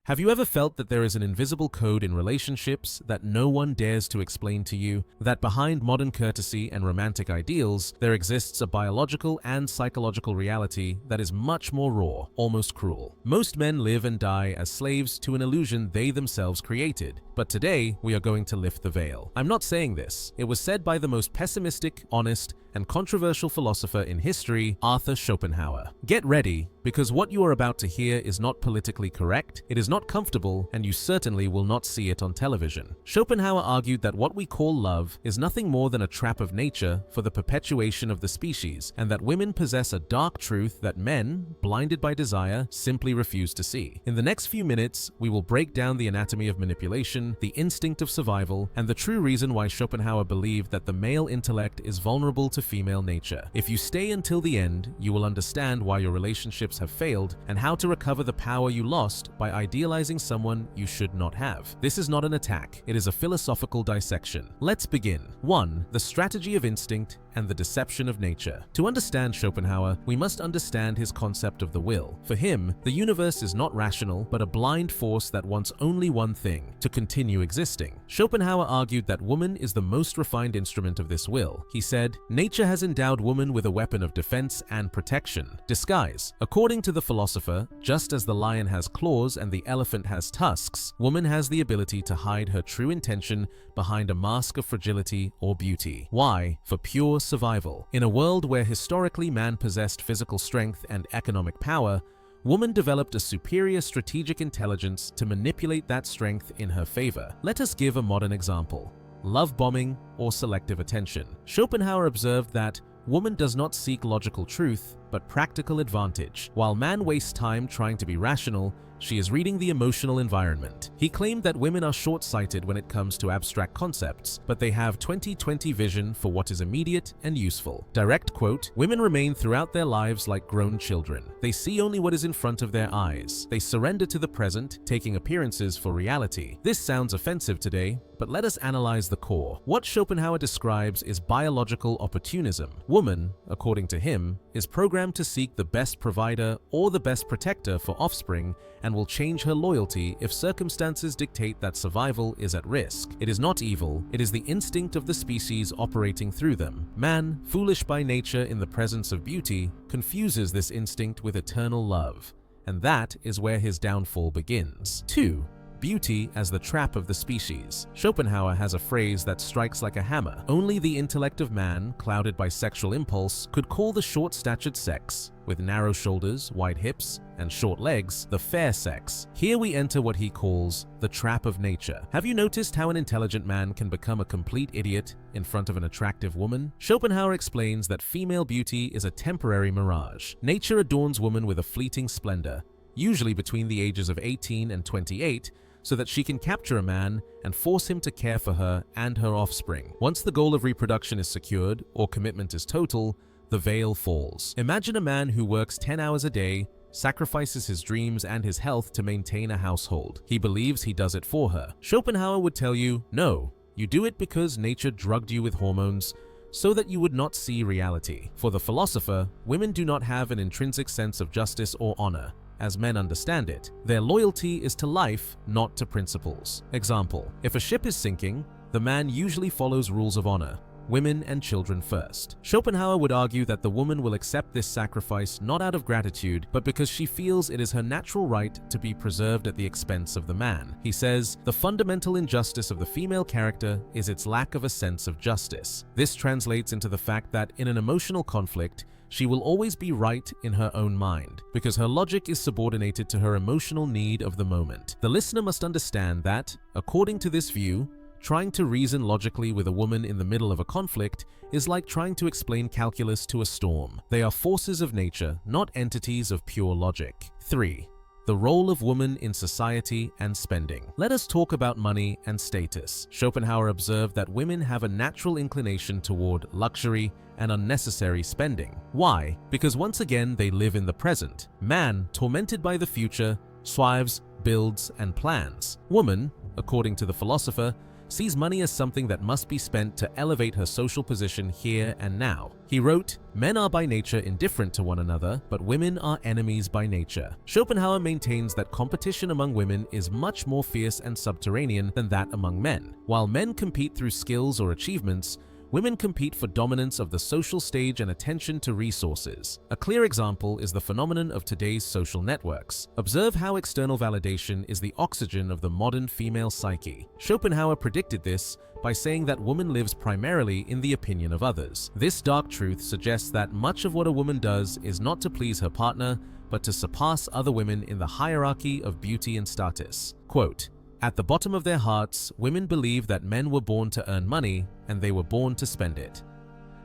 Have you ever felt that there is an invisible code in relationships that no one dares to explain to you? That behind modern courtesy and romantic ideals, there exists a biological and psychological reality that is much more raw, almost cruel. Most men live and die as slaves to an illusion they themselves created. But today, we are going to lift the veil. I'm not saying this. It was said by the most pessimistic, honest, and controversial philosopher in history, Arthur Schopenhauer. Get ready, because what you are about to hear is not politically correct, it is not comfortable, and you certainly will not see it on television. Schopenhauer argued that what we call love is nothing more than a trap of nature for the perpetuation of the species, and that women possess a dark truth that men, blinded by desire, simply refuse to see. In the next few minutes, we will break down the anatomy of manipulation, the instinct of survival, and the true reason why Schopenhauer believed that the male intellect is vulnerable to female nature. If you stay until the end, you will understand why your relationships have failed and how to recover the power you lost by idealizing someone you should not have. This is not an attack, it is a philosophical dissection. Let's begin. 1. The strategy of instinct and the deception of nature. To understand Schopenhauer, we must understand his concept of the will. For him, the universe is not rational, but a blind force that wants only one thing: to continue existing. Schopenhauer argued that woman is the most refined instrument of this will. He said, "Nature has endowed woman with a weapon of defense and protection: disguise." According to the philosopher, just as the lion has claws and the elephant has tusks, woman has the ability to hide her true intention behind a mask of fragility or beauty. Why? For pure survival. In a world where historically man possessed physical strength and economic power, woman developed a superior strategic intelligence to manipulate that strength in her favor. Let us give a modern example: love bombing or selective attention. Schopenhauer observed that woman does not seek logical truth, but practical advantage. While man wastes time trying to be rational, she is reading the emotional environment. He claimed that women are short-sighted when it comes to abstract concepts, but they have 20/20 vision for what is immediate and useful. Direct quote, "Women remain throughout their lives like grown children. They see only what is in front of their eyes. They surrender to the present, taking appearances for reality." This sounds offensive today, but let us analyze the core. What Schopenhauer describes is biological opportunism. Woman, according to him, is programmed to seek the best provider or the best protector for offspring and will change her loyalty if circumstances dictate that survival is at risk. It is not evil, it is the instinct of the species operating through them. Man, foolish by nature in the presence of beauty, confuses this instinct with eternal love, and that is where his downfall begins. 2. Beauty as the trap of the species. Schopenhauer has a phrase that strikes like a hammer. Only the intellect of man, clouded by sexual impulse, could call the short-statured sex, with narrow shoulders, wide hips, and short legs, the fair sex. Here we enter what he calls the trap of nature. Have you noticed how an intelligent man can become a complete idiot in front of an attractive woman? Schopenhauer explains that female beauty is a temporary mirage. Nature adorns woman with a fleeting splendor, usually between the ages of 18 and 28, so that she can capture a man and force him to care for her and her offspring. Once the goal of reproduction is secured or commitment is total, the veil falls. Imagine a man who works 10 hours a day, sacrifices his dreams and his health to maintain a household. He believes he does it for her. Schopenhauer would tell you, no, you do it because nature drugged you with hormones so that you would not see reality. For the philosopher, women do not have an intrinsic sense of justice or honor, as men understand it. Their loyalty is to life, not to principles. Example: if a ship is sinking, the man usually follows rules of honor: women and children first. Schopenhauer would argue that the woman will accept this sacrifice not out of gratitude, but because she feels it is her natural right to be preserved at the expense of the man. He says, the fundamental injustice of the female character is its lack of a sense of justice. This translates into the fact that in an emotional conflict, she will always be right in her own mind, because her logic is subordinated to her emotional need of the moment. The listener must understand that, according to this view, trying to reason logically with a woman in the middle of a conflict is like trying to explain calculus to a storm. They are forces of nature, not entities of pure logic. 3. The role of woman in society and spending. Let us talk about money and status. Schopenhauer observed that women have a natural inclination toward luxury and unnecessary spending. Why? Because once again they live in the present. Man, tormented by the future, strives, builds, and plans. Woman, according to the philosopher, sees money as something that must be spent to elevate her social position here and now. He wrote, "Men are by nature indifferent to one another, but women are enemies by nature." Schopenhauer maintains that competition among women is much more fierce and subterranean than that among men. While men compete through skills or achievements, women compete for dominance of the social stage and attention to resources. A clear example is the phenomenon of today's social networks. Observe how external validation is the oxygen of the modern female psyche. Schopenhauer predicted this by saying that woman lives primarily in the opinion of others. This dark truth suggests that much of what a woman does is not to please her partner, but to surpass other women in the hierarchy of beauty and status. Quote, "At the bottom of their hearts, women believe that men were born to earn money and they were born to spend it."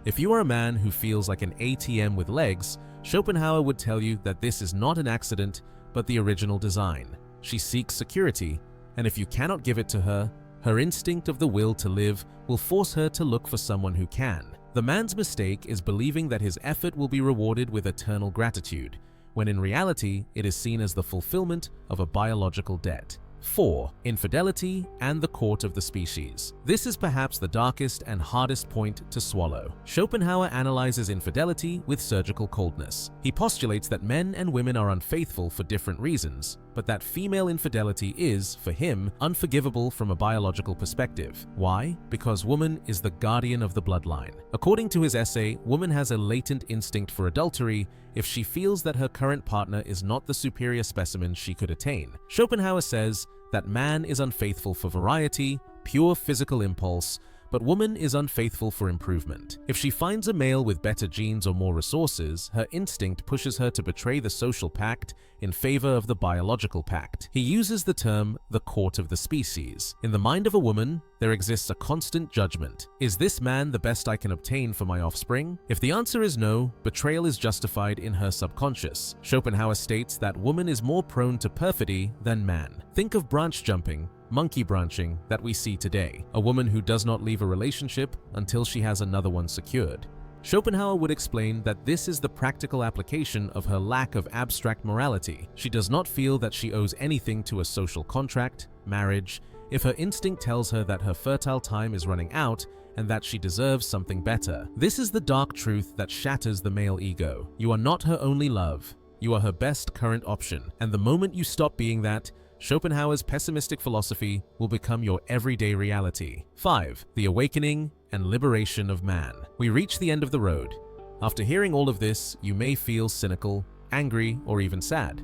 If you are a man who feels like an ATM with legs, Schopenhauer would tell you that this is not an accident, but the original design. She seeks security, and if you cannot give it to her, her instinct of the will to live will force her to look for someone who can. The man's mistake is believing that his effort will be rewarded with eternal gratitude, when in reality it is seen as the fulfillment of a biological debt. 4. Infidelity and the court of the species. This is perhaps the darkest and hardest point to swallow. Schopenhauer analyzes infidelity with surgical coldness. He postulates that men and women are unfaithful for different reasons, but that female infidelity is, for him, unforgivable from a biological perspective. Why? Because woman is the guardian of the bloodline. According to his essay, woman has a latent instinct for adultery if she feels that her current partner is not the superior specimen she could attain. Schopenhauer says that man is unfaithful for variety, pure physical impulse, but woman is unfaithful for improvement. If she finds a male with better genes or more resources, her instinct pushes her to betray the social pact in favor of the biological pact. He uses the term the court of the species. In the mind of a woman, there exists a constant judgment. Is this man the best I can obtain for my offspring? If the answer is no, betrayal is justified in her subconscious. Schopenhauer states that woman is more prone to perfidy than man. Think of branch jumping, monkey branching that we see today, a woman who does not leave a relationship until she has another one secured. Schopenhauer would explain that this is the practical application of her lack of abstract morality. She does not feel that she owes anything to a social contract, marriage, if her instinct tells her that her fertile time is running out and that she deserves something better. This is the dark truth that shatters the male ego. You are not her only love. You are her best current option, and the moment you stop being that, Schopenhauer's pessimistic philosophy will become your everyday reality. 5. The awakening and liberation of man. We reach the end of the road. After hearing all of this, you may feel cynical, angry, or even sad.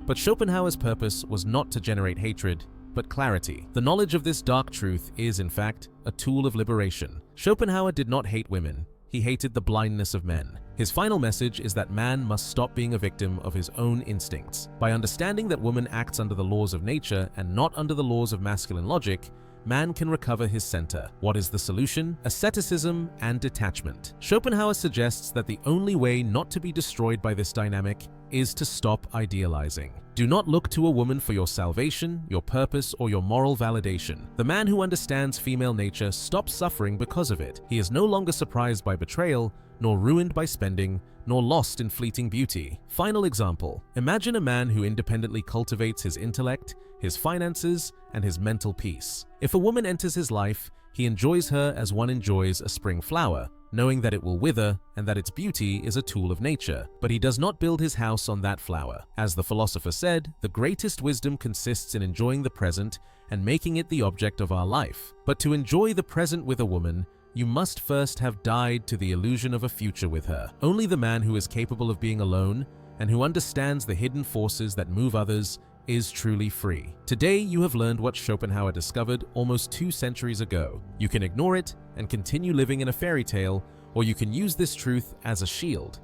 But Schopenhauer's purpose was not to generate hatred, but clarity. The knowledge of this dark truth is, in fact, a tool of liberation. Schopenhauer did not hate women. He hated the blindness of men. His final message is that man must stop being a victim of his own instincts. By understanding that woman acts under the laws of nature and not under the laws of masculine logic, man can recover his center. What is the solution? Asceticism and detachment. Schopenhauer suggests that the only way not to be destroyed by this dynamic is to stop idealizing. Do not look to a woman for your salvation, your purpose, or your moral validation. The man who understands female nature stops suffering because of it. He is no longer surprised by betrayal, nor ruined by spending, nor lost in fleeting beauty. Final example. Imagine a man who independently cultivates his intellect, his finances, and his mental peace. If a woman enters his life, he enjoys her as one enjoys a spring flower, knowing that it will wither and that its beauty is a tool of nature. But he does not build his house on that flower. As the philosopher said, the greatest wisdom consists in enjoying the present and making it the object of our life. But to enjoy the present with a woman, you must first have died to the illusion of a future with her. Only the man who is capable of being alone and who understands the hidden forces that move others is truly free. Today, you have learned what Schopenhauer discovered almost 2 centuries ago. You can ignore it and continue living in a fairy tale, or you can use this truth as a shield.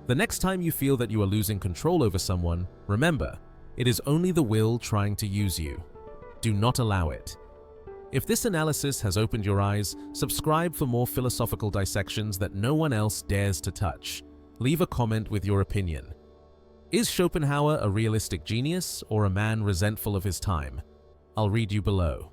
The next time you feel that you are losing control over someone, remember, it is only the will trying to use you. Do not allow it. If this analysis has opened your eyes, subscribe for more philosophical dissections that no one else dares to touch. Leave a comment with your opinion. Is Schopenhauer a realistic genius or a man resentful of his time? I'll read you below.